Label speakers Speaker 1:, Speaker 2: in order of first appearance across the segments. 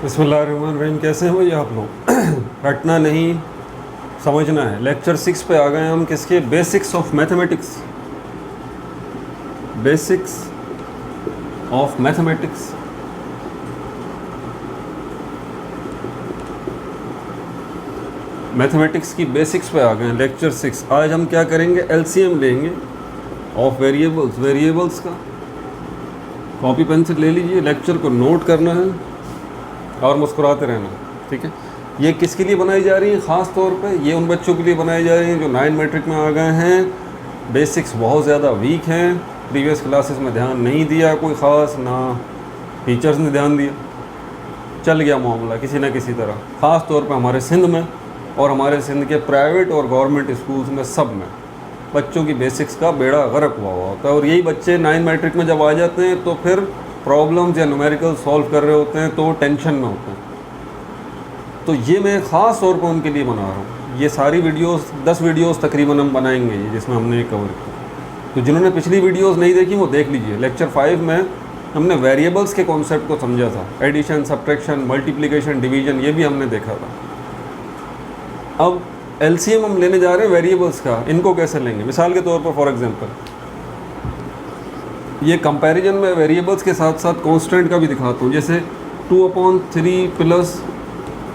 Speaker 1: बिस्मिल्लाहिर्रहमानिर्रहीम। कैसे हैं भैया आप लोग? रटना नहीं, समझना है। लेक्चर 6 पे आ गए हम। किसके? Basics of mathematics. Basics of mathematics. Mathematics की बेसिक्स पे आ गए हैं, लेक्चर 6। आज हम क्या करेंगे? एलसीएम लेंगे ऑफ वेरिएबल्स। वेरिएबल्स का कॉपी पेंसिल ले लीजिए, लेक्चर को नोट करना है और मुस्कुराते रहना, ठीक है। ये किसके लिए बनाई जा रही है? ख़ास तौर पे ये उन बच्चों के लिए बनाई जा रही है जो 9 मैट्रिक में आ गए हैं। बेसिक्स बहुत ज़्यादा वीक हैं, प्रीवियस क्लासेस में ध्यान नहीं दिया कोई ख़ास, ना टीचर्स ने ध्यान दिया, चल गया मामला किसी न किसी तरह। ख़ास तौर पे हमारे सिंध में और हमारे सिंध के प्राइवेट और गवर्नमेंट स्कूल्स में, सब में बच्चों की बेसिक्स का बेड़ा गर्क हुआ होता है। और यही बच्चे 9 मैट्रिक में जब आ जाते हैं तो फिर प्रॉब्लम्स या न्यूमेरिकल सॉल्व कर रहे होते हैं तो टेंशन में होते हैं। तो ये मैं ख़ास तौर पर उनके लिए बना रहा हूँ। ये सारी वीडियोस 10 वीडियोस तकरीबन हम बनाएंगे ये, जिसमें हमने ये कवर किया। तो जिन्होंने पिछली वीडियोस नहीं देखी वो देख लीजिए। लेक्चर 5 में हमने वेरिएबल्स के कॉन्सेप्ट को समझा था। एडिशन, सब्ट्रैक्शन, मल्टीप्लिकेशन, डिवीजन, ये भी हमने देखा था। अब एलसीएम हम लेने जा रहे हैं वेरिएबल्स का। इनको कैसे लेंगे? मिसाल के तौर पर फॉर एग्जांपल ये कंपैरिजन में वेरिएबल्स के साथ साथ कांस्टेंट का भी दिखाता हूँ। जैसे 2/3 प्लस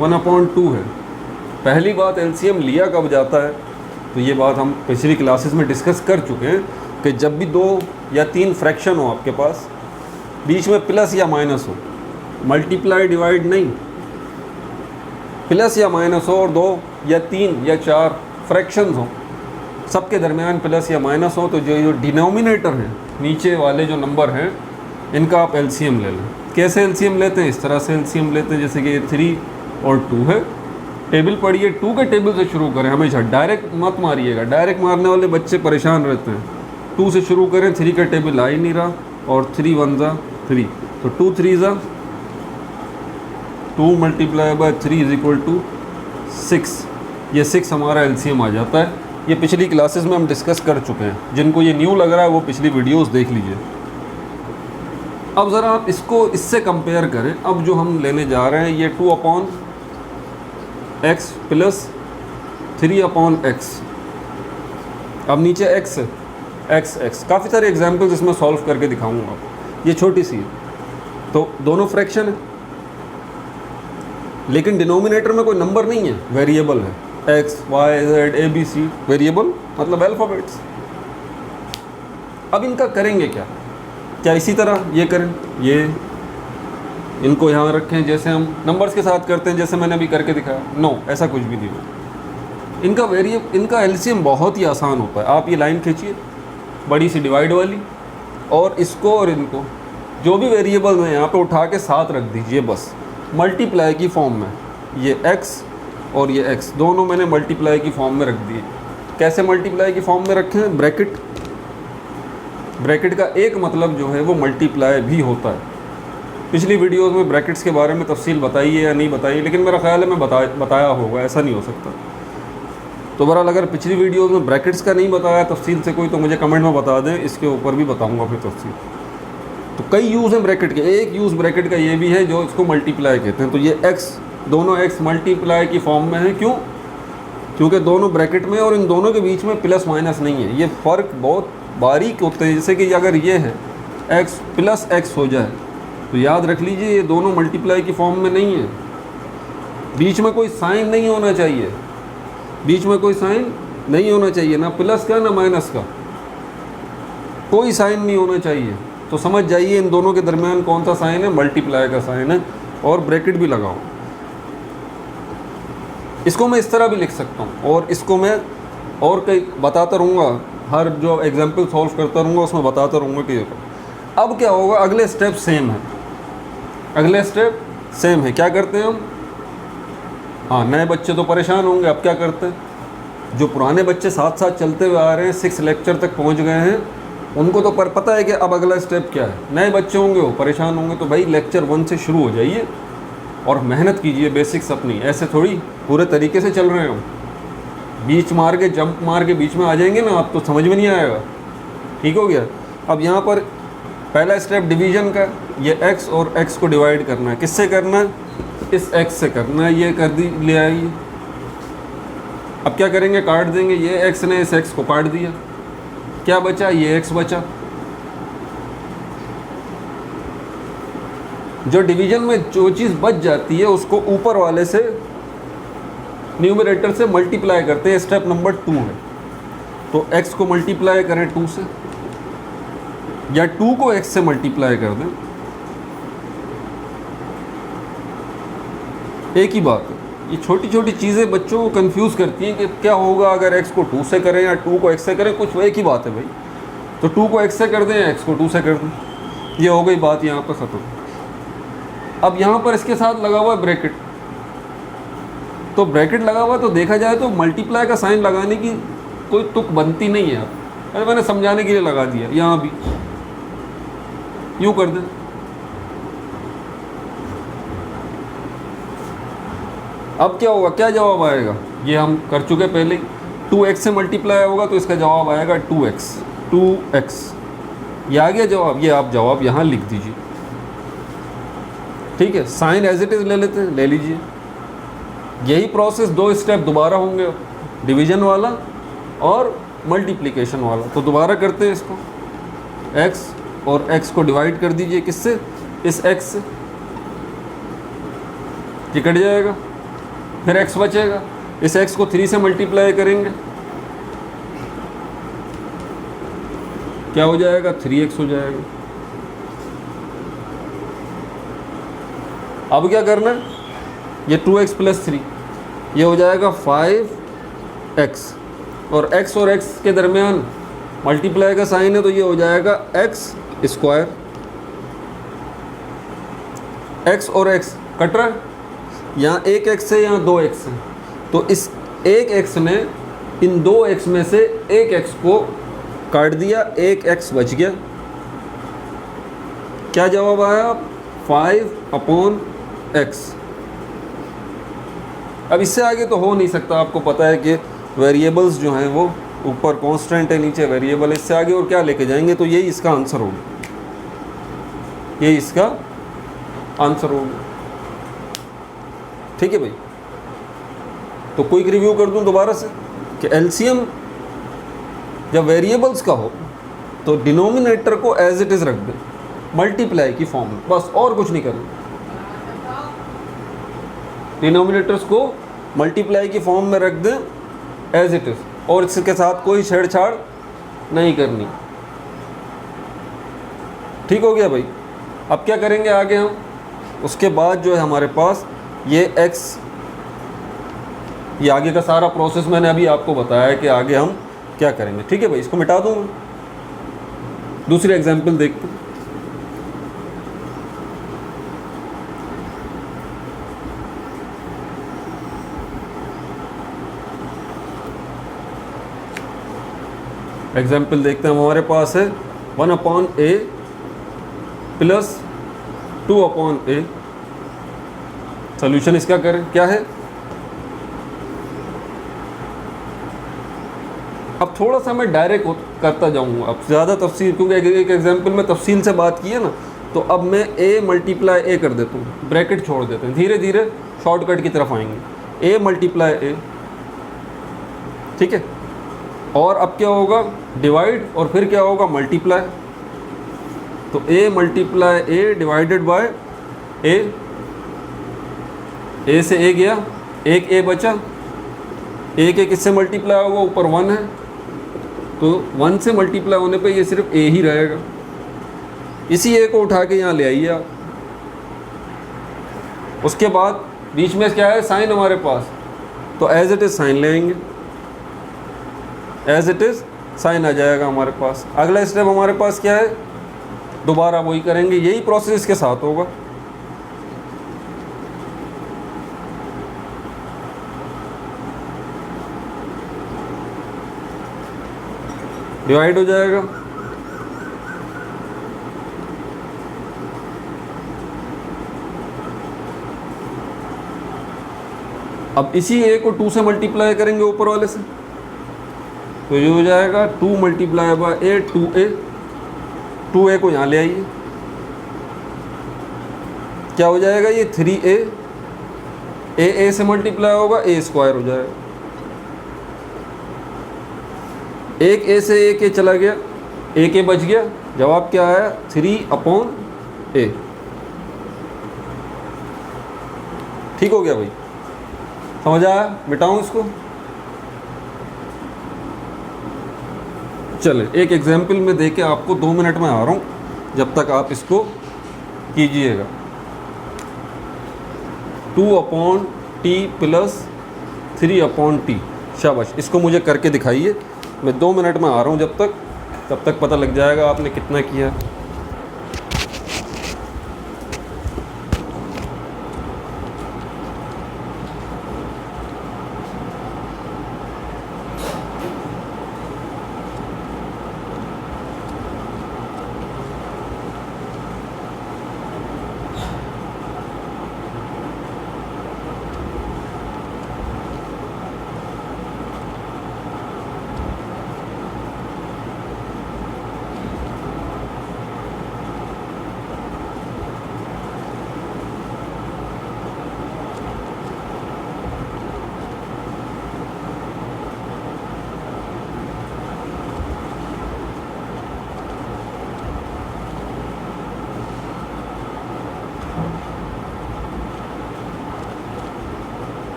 Speaker 1: 1/2 है। पहली बात, एलसीएम लिया कब जाता है? तो ये बात हम पिछली क्लासेस में डिस्कस कर चुके हैं कि जब भी 2 या 3 फ्रैक्शन हो आपके पास, बीच में प्लस या माइनस हो, मल्टीप्लाई डिवाइड नहीं, प्लस या माइनस हो और 2 या 3 या 4 फ्रैक्शंस हो, सबके दरमियान प्लस या माइनस हो, तो जो डिनोमिनेटर हैं, नीचे वाले जो नंबर हैं, इनका आप एलसीएम ले लें। कैसे एलसीएम लेते हैं? इस तरह से एलसीएम लेते हैं जैसे कि ये 3 और 2 है। टेबल पढ़िए, 2 के टेबल से शुरू करें हमेशा, डायरेक्ट मत मारिएगा। डायरेक्ट मारने वाले बच्चे परेशान रहते हैं। 2 से शुरू करें, 3 का टेबल आ ही नहीं रहा, और 3 1 ज़ा 3, तो 2 3 ज़ा 2 multiply by 3 is equal to 6। ये 6 हमारा एलसीएम आ जाता है। ये पिछली क्लासेस में हम डिस्कस कर चुके हैं। जिनको ये न्यू लग रहा है वो पिछली वीडियोस देख लीजिए। अब ज़रा आप इसको इससे कंपेयर करें। अब जो हम लेने जा रहे हैं ये 2/x प्लस 3/x। अब नीचे x है, x। काफ़ी सारे एग्जाम्पल्स इसमें सॉल्व करके दिखाऊंगा आपको। ये छोटी सी है, तो दोनों फ्रैक्शन है, लेकिन डिनोमिनेटर में कोई नंबर नहीं है, वेरिएबल है। x, y, z, a, b, c, variable मतलब अल्फ़ाबेट्स। अब इनका करेंगे क्या? क्या इसी तरह ये करें, ये इनको यहाँ रखें जैसे हम नंबर्स के साथ करते हैं, जैसे मैंने अभी करके दिखाया? नो, ऐसा कुछ भी नहीं हो। इनका एलसीएम बहुत ही आसान होता है। आप ये लाइन खींचिए बड़ी सी डिवाइड वाली, और इसको और इनको जो भी वेरिएबल हैं यहाँ पे उठा के साथ रख दीजिए, बस मल्टीप्लाई की फॉर्म में। ये x और ये x दोनों मैंने मल्टीप्लाई की फॉर्म में रख दिए। कैसे मल्टीप्लाई की फॉर्म में रखें? ब्रैकेट। ब्रैकेट का एक मतलब जो है वो मल्टीप्लाई भी होता है। पिछली वीडियोस में ब्रैकेट्स के बारे में तफसील बताई है या नहीं बताई, लेकिन मेरा ख्याल है मैं बताया होगा, ऐसा नहीं हो सकता। तो बहरहाल अगर पिछली वीडियोस में ब्रैकेट्स का नहीं बताया तफसील से कोई, तो मुझे कमेंट में बता दें, इसके ऊपर भी बताऊँगा फिर तफसील। तो कई यूज़ हैं ब्रैकेट के। एक यूज़ ब्रैकेट का ये भी है जो इसको मल्टीप्लाई कहते हैं। तो ये x, दोनों x मल्टीप्लाई की फॉर्म में है। क्यों? क्योंकि दोनों ब्रैकेट में और इन दोनों के बीच में प्लस माइनस नहीं है। ये फ़र्क बहुत बारीक होते हैं। जैसे कि अगर ये है x प्लस x हो जाए तो याद रख लीजिए ये दोनों मल्टीप्लाई की फॉर्म में नहीं है। बीच में कोई साइन नहीं होना चाहिए, बीच में कोई साइन नहीं होना चाहिए, ना प्लस का ना माइनस का, कोई साइन नहीं होना चाहिए। तो समझ जाइए इन दोनों के दरमियान कौन सा साइन है? मल्टीप्लाई का साइन है। और ब्रैकेट भी लगाओ। इसको मैं इस तरह भी लिख सकता हूँ, और इसको मैं और कई बताता रहूँगा, हर जो एग्जांपल सॉल्व करता रहूँगा उसमें बताता रहूँगा कि अब क्या होगा। अगले स्टेप सेम है, अगले स्टेप सेम है। क्या करते हैं हम? हाँ, नए बच्चे तो परेशान होंगे। अब क्या करते हैं? जो पुराने बच्चे साथ साथ चलते हुए आ रहे हैं, 6 लेक्चर तक पहुँच गए हैं, उनको तो पता है कि अब अगला स्टेप क्या है। नए बच्चे होंगे वो परेशान होंगे। तो भाई लेक्चर 1 से शुरू हो जाइए और मेहनत कीजिए बेसिक्स अपनी। ऐसे थोड़ी पूरे तरीके से चल रहे हो, बीच मार के जंप मार के बीच में आ जाएंगे ना आप, तो समझ में नहीं आएगा। ठीक हो गया? अब यहाँ पर पहला स्टेप डिवीजन का, ये x और x को डिवाइड करना है। किससे करना है? इस x से करना है, ये कर दी, ले आइए। अब क्या करेंगे, काट देंगे, ये x ने इस x को काट दिया, क्या बचा, ये x बचा। जो डिवीजन में जो चीज़ बच जाती है उसको ऊपर वाले से न्यूमरेटर से मल्टीप्लाई करते हैं, स्टेप नंबर 2 है। तो x को मल्टीप्लाई करें 2 से, या 2 को x से मल्टीप्लाई कर दें, एक ही बात है। ये छोटी छोटी चीज़ें बच्चों को कंफ्यूज करती हैं कि क्या होगा अगर x को 2 से करें या 2 को x से करें, कुछ एक ही बात है भाई। तो 2 को x से कर दें या x को 2 से कर दें, ये हो गई बात यहाँ पर ख़त्म। अब यहाँ पर इसके साथ लगा हुआ है ब्रैकेट, तो ब्रैकेट लगा हुआ तो देखा जाए तो मल्टीप्लाई का साइन लगाने की कोई तुक बनती नहीं है। अरे मैंने समझाने के लिए लगा दिया, यहाँ भी यूँ कर दें। अब क्या होगा, क्या जवाब आएगा, ये हम कर चुके पहले। 2x से मल्टीप्लाई होगा तो इसका जवाब आएगा 2x। ये आ गया जवाब, ये आप जवाब यहाँ लिख दीजिए। ठीक है, साइन एज इट इज़ ले लेते हैं, ले लीजिए। यही प्रोसेस 2 स्टेप दोबारा होंगे, डिवीजन वाला और मल्टीप्लिकेशन वाला। तो दोबारा करते हैं इसको, x और x को डिवाइड कर दीजिए, किससे, इस x से, ये कट जाएगा, फिर x बचेगा, इस x को 3 से मल्टीप्लाई करेंगे, क्या हो जाएगा, 3x हो जाएगा। अब क्या करना है, ये 2x + 3, ये हो जाएगा 5x, और x के दरमियान मल्टीप्लाई का साइन है तो ये हो जाएगा x²। x और x कट रहा है, यहाँ एक x है, यहाँ 2x है, तो इस एक x ने इन 2x में से एक x को काट दिया, एक x बच गया। क्या जवाब आया, 5/x। अब इससे आगे तो हो नहीं सकता, आपको पता है कि वेरिएबल्स जो हैं वो ऊपर कांस्टेंट है, नीचे वेरिएबल। इससे आगे और क्या लेके जाएंगे, तो यही इसका आंसर होगा, यही इसका आंसर होगा। ठीक है भाई, तो क्विक रिव्यू कर दूं दोबारा से कि एलसीएम जब वेरिएबल्स का हो तो डिनोमिनेटर को एज इट इज़ रख दें, मल्टीप्लाई की फॉर्म में, बस और कुछ नहीं करना। डिनोमिनेटर्स को मल्टीप्लाई की फॉर्म में रख दें एज इट इज़, और इसके साथ कोई छेड़छाड़ नहीं करनी। ठीक हो गया भाई। अब क्या करेंगे आगे हम, उसके बाद जो है हमारे पास ये x, ये आगे का सारा प्रोसेस मैंने अभी आपको बताया है कि आगे हम क्या करेंगे। ठीक है भाई, इसको मिटा दूँ मैं, दूसरी एग्जाम्पल देखते हैं। एग्जाम्पल देखते हैं, हमारे पास है 1/a + 2/a। सोल्यूशन इसका करें, क्या है। अब थोड़ा सा मैं डायरेक्ट करता जाऊंगा, अब ज़्यादा तफसील, क्योंकि एक एग्जाम्पल में तफसील से बात की है ना, तो अब मैं a × a कर देता हूँ, ब्रैकेट छोड़ देते हैं, धीरे धीरे शॉर्टकट की तरफ आएंगे। a × a, ठीक है। और अब क्या होगा, डिवाइड, और फिर क्या होगा, मल्टीप्लाई। तो a × a divided by a से a गया, एक a बचा, a के किससे मल्टीप्लाई होगा, ऊपर 1 है, तो 1 से मल्टीप्लाई होने पे ये सिर्फ a ही रहेगा। इसी a को उठा के यहाँ ले आइए आप। उसके बाद बीच में क्या है, साइन हमारे पास, तो एज इट इज़ साइन ले आएंगे, एज इट इज़ साइन आ जाएगा हमारे पास। अगला स्टेप हमारे पास क्या है, दोबारा वही करेंगे, यही प्रोसेस इसके साथ होगा। डिवाइड हो जाएगा, अब इसी a को 2 से मल्टीप्लाई करेंगे ऊपर वाले से, तो ये हो जाएगा 2 × a 2a। 2a को यहाँ ले आइए, क्या हो जाएगा, ये 3a ए से मल्टीप्लाई होगा, ए स्क्वायर हो जाएगा। एक ए से एक ए चला गया, एक ए बच गया, जवाब क्या आया? 3/a। ठीक हो गया भाई, समझ आया? मिटाऊं इसको? चले एक एग्जाम्पल में देके आपको 2 मिनट में आ रहा हूँ, जब तक आप इसको कीजिएगा। 2/t plus 3/t। शाबाश, इसको मुझे करके दिखाइए, मैं 2 मिनट में आ रहा हूँ, तब तक पता लग जाएगा आपने कितना किया।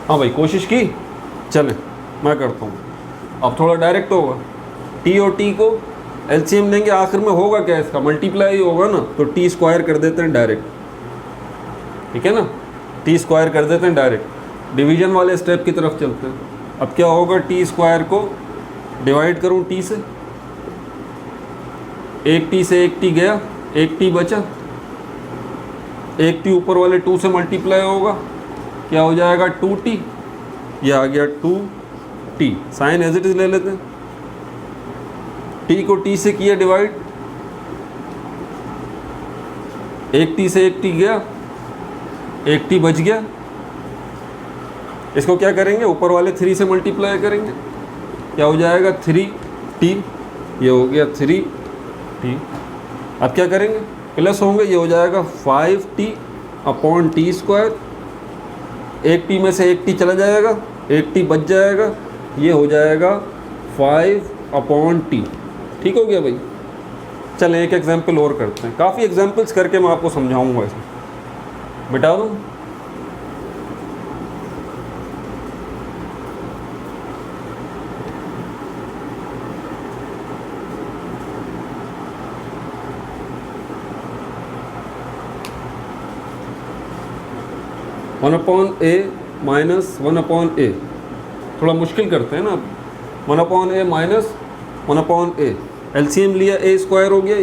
Speaker 1: हाँ भाई, कोशिश की। चलें मैं करता हूँ, अब थोड़ा डायरेक्ट होगा। टी और टी को एलसीएम लेंगे, आखिर में होगा क्या? इसका मल्टीप्लाई ही होगा ना, तो टी स्क्वायर कर देते हैं डायरेक्ट, ठीक है ना? टी स्क्वायर कर देते हैं डायरेक्ट। डिवीजन वाले स्टेप की तरफ चलते हैं। अब क्या होगा? टी स्क्वायर को डिवाइड करूँ टी से, एक टी से एक टी गया, एक टी बचा, एक टी ऊपर वाले 2 से मल्टीप्लाई होगा, क्या हो जाएगा? 2t। ये आ गया 2t। Sign as it is ले लेते हैं। t को t से किया डिवाइड, एक t से एक t गया, एक t बच गया। इसको क्या करेंगे? ऊपर वाले 3 से मल्टीप्लाई करेंगे, क्या हो जाएगा? 3t। ये हो गया 3t। अब क्या करेंगे? प्लस होंगे, ये हो जाएगा 5t/t स्क्वायर। एक टी में से एक टी चला जाएगा, एक टी बच जाएगा, ये हो जाएगा 5/t। ठीक हो गया भाई? चलें एक एग्जांपल और करते हैं। काफ़ी एग्जांपल्स करके मैं आपको समझाऊंगा इसमें। मिटा दूँ? One upon A minus 1/a। थोड़ा मुश्किल करते हैं ना। 1/a minus 1/a। एलसीएम लिया, ए स्क्वायर हो गया।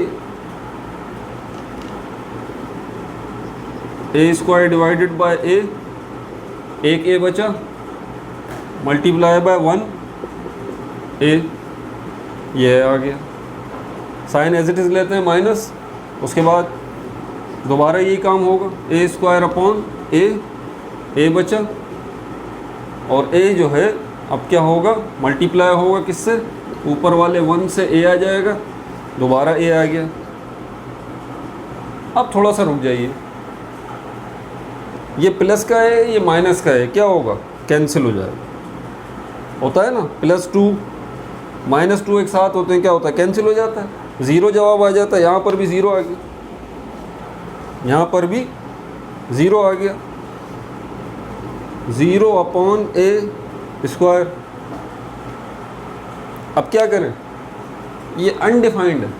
Speaker 1: ए स्क्वायर डिवाइडेड बाय ए, एक ए बचा, मल्टीप्लाई बाय 1 ए, ये आ गया। साइन एज इट इज लेते हैं माइनस, उसके बाद दोबारा यही काम होगा, ए स्क्वायर अपॉन ए बचा, और ए जो है अब क्या होगा? मल्टीप्लाई होगा किससे? ऊपर वाले 1 से ए आ जाएगा, दोबारा ए आ गया। अब थोड़ा सा रुक जाइए, ये प्लस का है, ये माइनस का है, क्या होगा? कैंसिल हो जाएगा। होता है ना, +2 -2 एक साथ होते हैं, क्या होता है? कैंसिल हो जाता है, 0 जवाब आ जाता है। यहाँ पर भी 0 आ गया, यहाँ पर भी 0 आ गया। 0/a square. अब क्या करें? ये अनडिफाइंड है,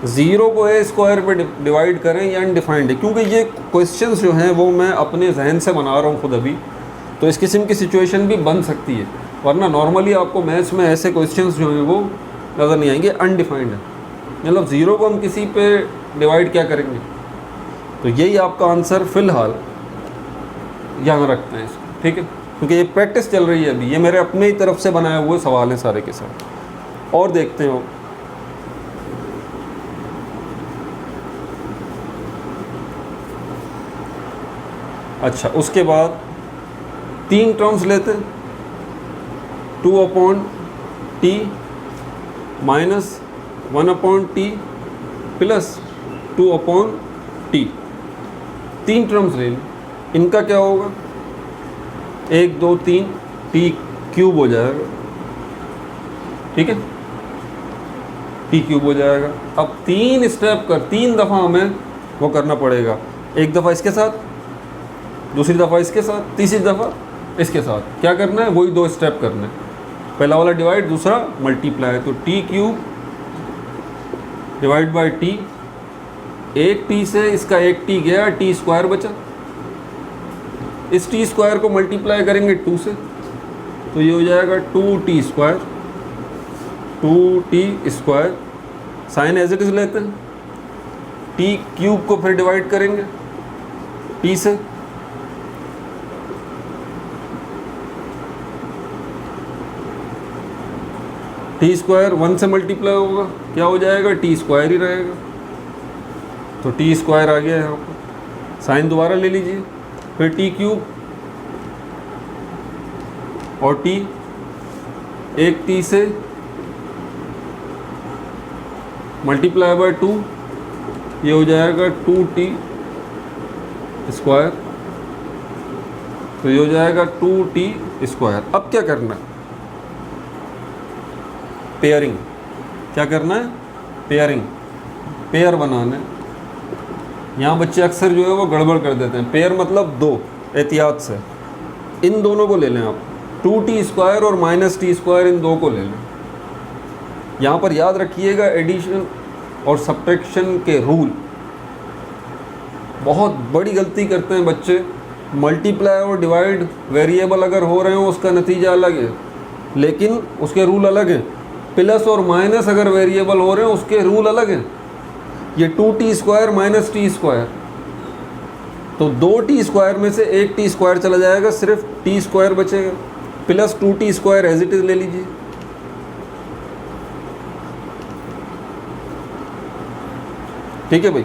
Speaker 1: 0 को ए स्क्वायर पे डिवाइड करें, ये अनडिफाइंड है, क्योंकि ये क्वेश्चंस जो हैं वो मैं अपने जहन से बना रहा हूँ खुद अभी, तो इस किस्म की सिचुएशन भी बन सकती है, वरना नॉर्मली आपको मैथ्स में ऐसे क्वेश्चंस जो हैं वो नज़र नहीं आएंगे। अनडिफाइंड है, मतलब 0 को हम किसी पे डिवाइड क्या करेंगे? तो यही आपका आंसर फ़िलहाल यहाँ रखते हैं इसको, ठीक है। क्योंकि ये प्रैक्टिस चल रही है अभी, ये मेरे अपने ही तरफ से बनाए हुए सवाल हैं सारे के साथ। और देखते हो, अच्छा उसके बाद 3 टर्म्स लेते हैं, 2/t minus 1/t plus 2/t, 3 terms ले लें। इनका क्या होगा, 1 2 3 t क्यूब हो जाएगा, ठीक है, t क्यूब हो जाएगा। अब 3 स्टेप कर, 3 दफ़ा हमें वो करना पड़ेगा, एक दफ़ा इसके साथ, दूसरी दफ़ा इसके साथ, तीसरी दफ़ा इसके साथ। क्या करना है, वही 2 स्टेप करने हैं, पहला वाला डिवाइड, दूसरा मल्टीप्लाई। तो t cube divide by t, एक t से इसका एक t गया, t स्क्वायर बचा, इस t स्क्वायर को मल्टीप्लाई करेंगे 2 से, तो ये हो जाएगा 2t square, 2t square. Sign as it is लेते हैं, t क्यूब को फिर डिवाइड करेंगे t से, t स्क्वायर 1 से मल्टीप्लाई होगा, क्या हो जाएगा, t स्क्वायर ही रहेगा, तो t स्क्वायर आ गया यहाँ पर। साइन दोबारा ले लीजिए, फिर t क्यूब और t, एक t से मल्टीप्लाई बाय 2, ये हो जाएगा 2t स्क्वायर, तो ये हो जाएगा 2t स्क्वायर। अब क्या करना है, पेयरिंग। क्या करना है, पेयरिंग, पेयर बनाना है। यहाँ बच्चे अक्सर जो है वो गड़बड़ कर देते हैं, पेयर मतलब 2, एहतियात से इन दोनों को ले लें आप, 2t स्क्वायर और माइनस t स्क्वायर, इन 2 को ले लें। यहाँ पर याद रखिएगा एडिशन और सब्ट्रैक्शन के रूल। बहुत बड़ी गलती करते हैं बच्चे, मल्टीप्लाई और डिवाइड वेरिएबल अगर हो रहे हो उसका नतीजा अलग है, लेकिन उसके रूल अलग हैं। प्लस और माइनस अगर वेरिएबल हो रहे हैं उसके रूल अलग हैं। ये 2t square minus t square, तो 2t स्क्वायर में से एक t स्क्वायर चला जाएगा, सिर्फ t स्क्वायर बचेगा, plus 2t square as it is ले लीजिए। ठीक है भाई,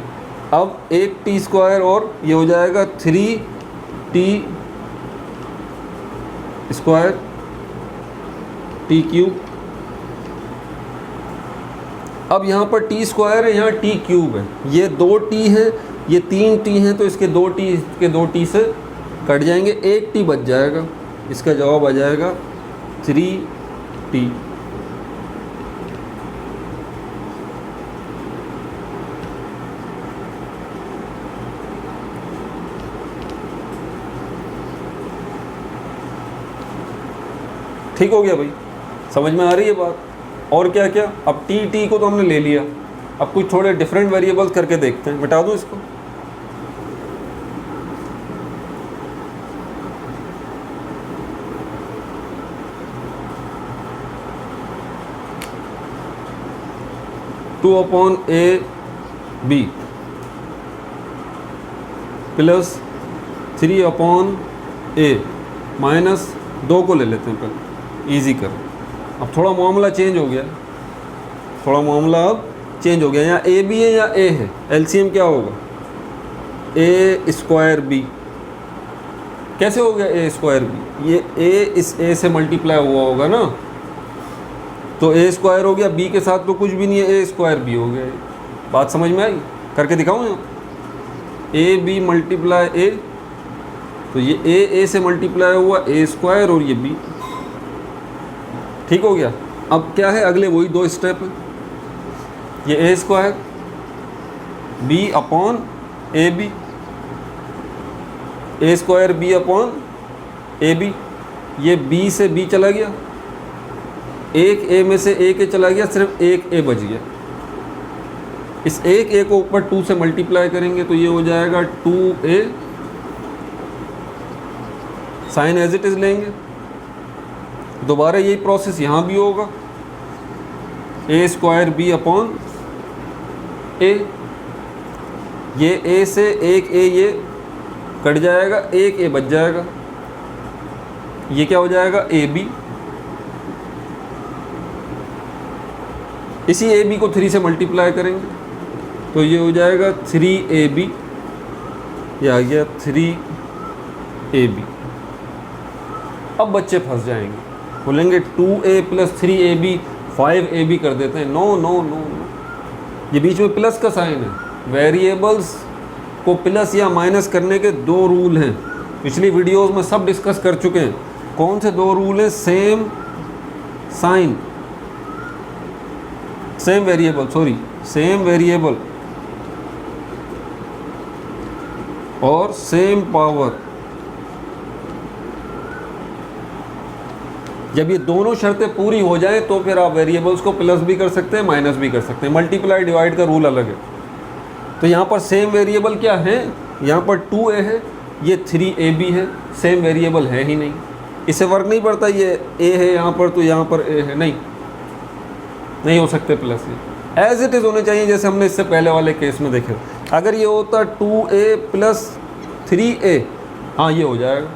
Speaker 1: अब एक t स्क्वायर और ये हो जाएगा 3t स्क्वायर, t क्यूब। अब यहाँ पर t स्क्वायर है, यहाँ t क्यूब है, ये 2t है, ये 3t हैं, तो इसके 2t के 2t से कट जाएंगे, एक t बच जाएगा। इसका जवाब आ जाएगा 3t। ठीक हो गया भाई, समझ में आ रही है बात। और क्या क्या, अब टी को तो हमने ले लिया, अब कुछ थोड़े डिफरेंट वेरिएबल्स करके देखते हैं। मिटा दूँ इसको, two upon A B plus 3 upon A minus 2 को ले लेते हैं पहले, इजी कर। अब थोड़ा मामला चेंज हो गया, थोड़ा मामला अब चेंज हो गया। यहाँ ए बी है या ए है, एलसीएम क्या होगा, ए स्क्वायर बी। कैसे हो गया ए स्क्वायर बी, ये ए इस ए से मल्टीप्लाई हुआ होगा ना, तो ए स्क्वायर हो गया, बी के साथ तो कुछ भी नहीं है, ए स्क्वायर बी हो गया। बात समझ में आई, करके दिखाऊँ यहाँ, ए बी मल्टीप्लाई ए, तो ये ए से मल्टीप्लाई हुआ ए स्क्वायर और ये बी। ठीक हो गया। अब क्या है, अगले वही 2 स्टेप है, ये A square B upon A B, A square B upon A B, ये बी से बी चला गया, एक ए में से एक ए चला गया, सिर्फ एक ए बच गया। इस एक ए को ऊपर 2 से मल्टीप्लाई करेंगे तो ये हो जाएगा 2a, sign as it is लेंगे, दोबारा यही प्रोसेस यहाँ भी होगा, ए स्क्वायर बी अपॉन ए, ये ए से एक ए ये कट जाएगा, एक ए बच जाएगा, ये क्या हो जाएगा ए बी, इसी ए बी को 3 से मल्टीप्लाई करेंगे तो ये हो जाएगा 3ab, ये आ गया 3ab। अब बच्चे फंस जाएंगे, बोलेंगे 2a + 3ab 5ab कर देते हैं। नो नो नो नो, ये बीच में प्लस का साइन है। वेरिएबल्स को प्लस या माइनस करने के 2 रूल हैं, पिछली वीडियोस में सब डिस्कस कर चुके हैं। कौन से 2 रूल हैं? सेम साइन, सेम वेरिएबल और सेम पावर। जब ये दोनों शर्तें पूरी हो जाएं तो फिर आप वेरिएबल्स को प्लस भी कर सकते हैं, माइनस भी कर सकते हैं। मल्टीप्लाई डिवाइड का रूल अलग है। तो यहाँ पर सेम वेरिएबल क्या है? यहाँ पर 2a है, ये 3ab है, सेम वेरिएबल है ही नहीं, इससे फर्क नहीं पड़ता ये a है यहाँ पर तो यहाँ पर a है, नहीं हो सकते प्लस। ये एज इट इज़ होने चाहिए जैसे हमने इससे पहले वाले केस में देखे। अगर ये होता 2a + 3a, हाँ ये हो जाएगा।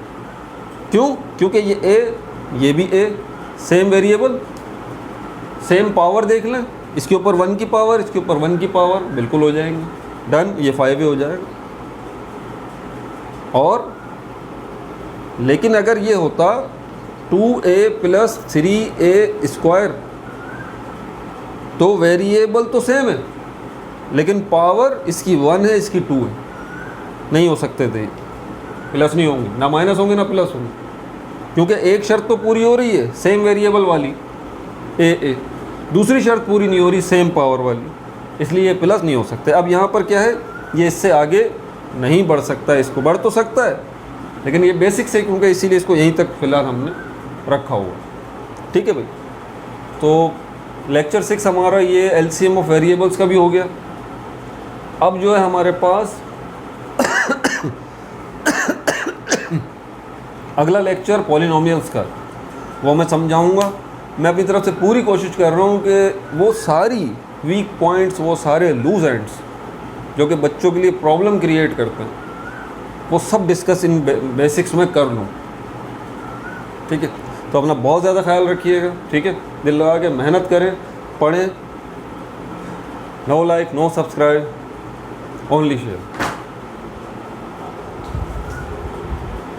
Speaker 1: क्यों? क्योंकि ये a ये भी a, same variable, same power. देख लें, इसके ऊपर 1 की पावर, इसके ऊपर 1 की पावर, बिल्कुल हो जाएंगे। डन, ये 5a हो जाएगा। और लेकिन अगर ये होता 2a + 3a², तो वेरिएबल तो सेम है लेकिन पावर इसकी 1 है, इसकी 2 है, नहीं हो सकते थे। प्लस नहीं होंगे, ना माइनस होंगे ना प्लस होंगे, क्योंकि एक शर्त तो पूरी हो रही है सेम वेरिएबल वाली a, दूसरी शर्त पूरी नहीं हो रही सेम पावर वाली, इसलिए ये प्लस नहीं हो सकते। अब यहाँ पर क्या है, ये इससे आगे नहीं बढ़ सकता है, इसको बढ़ तो सकता है लेकिन ये बेसिक से, क्योंकि इसीलिए इसको यहीं तक फिलहाल हमने रखा हुआ। ठीक है भाई, तो लेक्चर 6 हमारा ये एलसीएम ऑफ वेरिएबल्स का भी हो गया। अब जो है हमारे पास अगला लेक्चर पॉलिनोमियल्स का, वो मैं समझाऊंगा। मैं अपनी तरफ से पूरी कोशिश कर रहा हूँ कि वो सारी वीक पॉइंट्स, वो सारे लूज एंड्स जो कि बच्चों के लिए प्रॉब्लम क्रिएट करते हैं, वो सब डिस्कस इन बेसिक्स में कर लूँ। ठीक है, तो अपना बहुत ज़्यादा ख्याल रखिएगा। ठीक है, दिल लगा के मेहनत करें, पढ़ें। No like, no subscribe, only share.